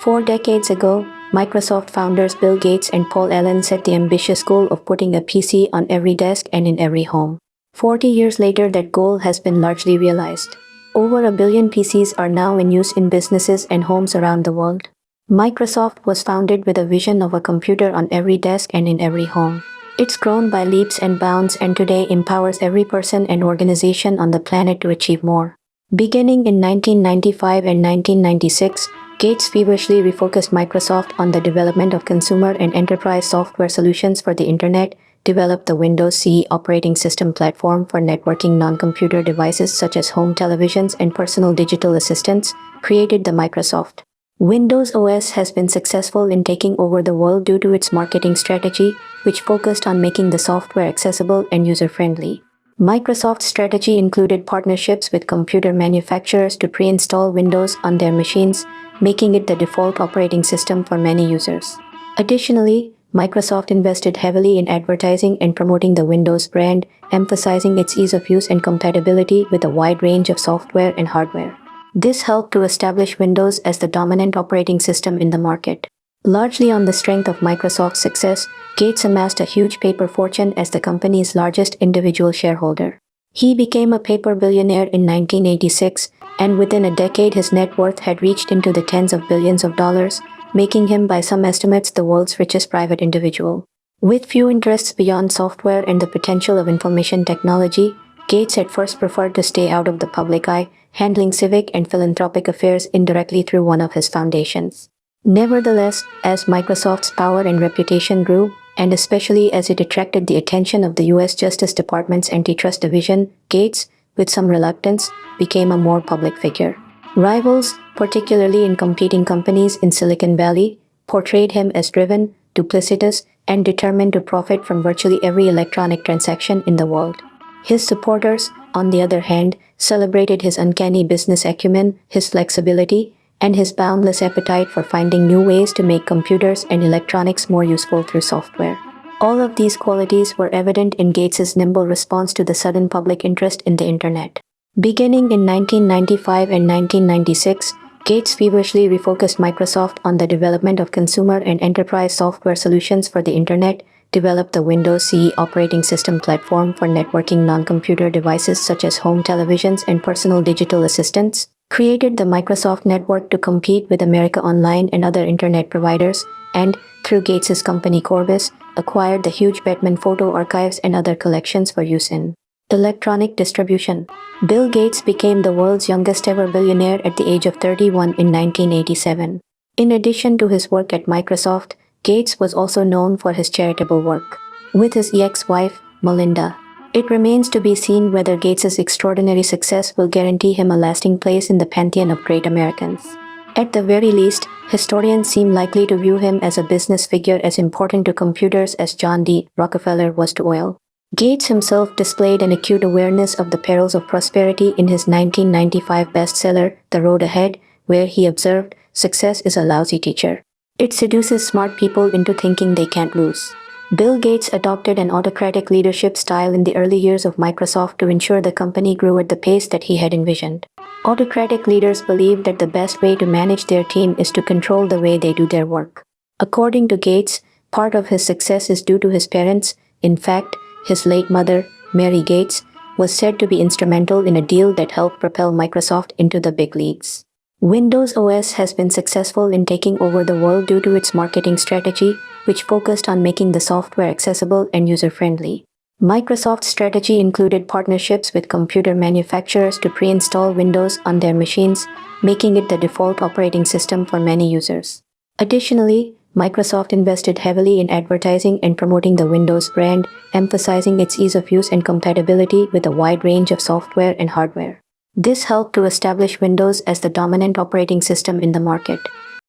4 decades ago, Microsoft founders Bill Gates and Paul Allen set the ambitious goal of putting a PC on every desk and in every home. 40 years later, that goal has been largely realized. Over a billion PCs are now in use in businesses and homes around the world. Microsoft was founded with a vision of a computer on every desk and in every home. It's grown by leaps and bounds and today empowers every person and organization on the planet to achieve more. Beginning in 1995 and 1996, Gates feverishly refocused Microsoft on the development of consumer and enterprise software solutions for the Internet, developed the Windows CE operating system platform for networking non-computer devices such as home televisions and personal digital assistants, created the Microsoft Windows OS has been successful in taking over the world due to its marketing strategy, which focused on making the software accessible and user-friendly. Microsoft's strategy included partnerships with computer manufacturers to pre-install Windows on their machines, making it the default operating system for many users. Additionally, Microsoft invested heavily in advertising and promoting the Windows brand, emphasizing its ease of use and compatibility with a wide range of software and hardware. This helped to establish Windows as the dominant operating system in the market. Largely on the strength of Microsoft's success, Gates amassed a huge paper fortune as the company's largest individual shareholder. He became a paper billionaire in 1986, and within a decade his net worth had reached into the tens of billions of dollars, making him by some estimates the world's richest private individual. With few interests beyond software and the potential of information technology, Gates at first preferred to stay out of the public eye, handling civic and philanthropic affairs indirectly through one of his foundations. Nevertheless, as Microsoft's power and reputation grew, and especially as it attracted the attention of the U.S. Justice Department's Antitrust Division, Gates, with some reluctance, became a more public figure. Rivals, particularly in competing companies in Silicon Valley, portrayed him as driven, duplicitous, and determined to profit from virtually every electronic transaction in the world. His supporters, on the other hand, celebrated his uncanny business acumen, his flexibility, and his boundless appetite for finding new ways to make computers and electronics more useful through software. All of these qualities were evident in Gates's nimble response to the sudden public interest in the Internet. Beginning in 1995 and 1996, Gates feverishly refocused Microsoft on the development of consumer and enterprise software solutions for the Internet, developed the Windows CE operating system platform for networking non-computer devices such as home televisions and personal digital assistants, created the Microsoft Network to compete with America Online and other Internet providers, and, through Gates's company Corbis, acquired the huge Batman photo archives and other collections for use in electronic distribution. Bill Gates became the world's youngest ever billionaire at the age of 31 in 1987. In addition to his work at Microsoft, Gates was also known for his charitable work with his ex-wife, Melinda. It remains to be seen whether Gates's extraordinary success will guarantee him a lasting place in the pantheon of great Americans. At the very least, historians seem likely to view him as a business figure as important to computers as John D. Rockefeller was to oil. Gates himself displayed an acute awareness of the perils of prosperity in his 1995 bestseller, The Road Ahead, where he observed, "Success is a lousy teacher. It seduces smart people into thinking they can't lose." Bill Gates adopted an autocratic leadership style in the early years of Microsoft to ensure the company grew at the pace that he had envisioned. Autocratic leaders believe that the best way to manage their team is to control the way they do their work. According to Gates, part of his success is due to his parents. In fact, his late mother, Mary Gates, was said to be instrumental in a deal that helped propel Microsoft into the big leagues. Windows OS has been successful in taking over the world due to its marketing strategy, which focused on making the software accessible and user-friendly. Microsoft's strategy included partnerships with computer manufacturers to pre-install Windows on their machines, making it the default operating system for many users. Additionally, Microsoft invested heavily in advertising and promoting the Windows brand, emphasizing its ease of use and compatibility with a wide range of software and hardware. This helped to establish Windows as the dominant operating system in the market.